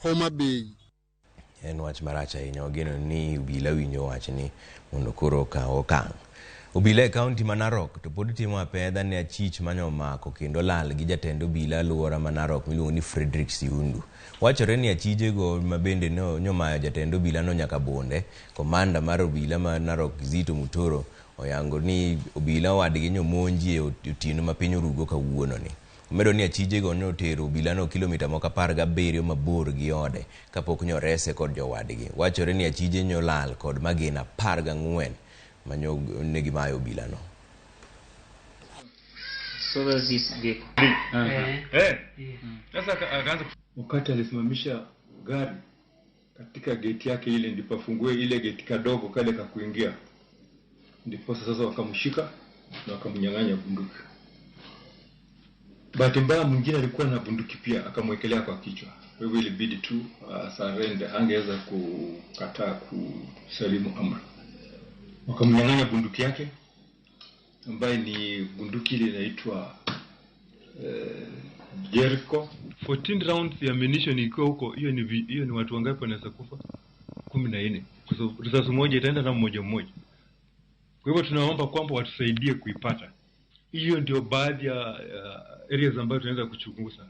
Homa Bay. En wach maracha gino ni obila winjo wach ni mondo koro kawo okang'. Obila e kaunti ma Narok to pod timo apedha ne achich manyo mako kendo lal gi jatend obila alwora ma Narok miluongo ni Frederick Siundu. Wachore ni achijego ma bende nyomayo jatend obila no nyaka bonde. Komanda mar obila ma Narok Zito Mutoro oyango ni obila wadgi nyomonji e otieno ma piny orugo kawuono ni. Omedo ni achijego notero obila no kilomita moko 17 mabor gi ode kapok nyorese kod jowadgi. Wachore ni achije nyolal kod magina 14 manyo negi mayo obila no. So does this get sasa wakati alisimamisha gari katika geti yake ile, ndipo afungue ile geti kadogo kale ka kuingia, ndipo sasa wakamshika na wakamnyang'anya bunduki. Bahati mbaya mwingine alikuwa na bunduki pia, akamwekelea kwa kichwa. Kwa hivyo ilibidi tu surrender, angeweza kukataa kusalimu amri. Wakamnyang'anya bunduki yake ambaye ni bunduki ile inaitwa Jericho. 14 rounds ya ammunition iko huko. Hiyo ni watu wangapi wanaweza kufa? 14. Kwa sababu risasi moja itaenda na mmoja. Kwa hivyo tunaomba kwamba watusaidie kuipata. Hiyo ndio baadhi ya areas ambazo tunaweza kuchunguza.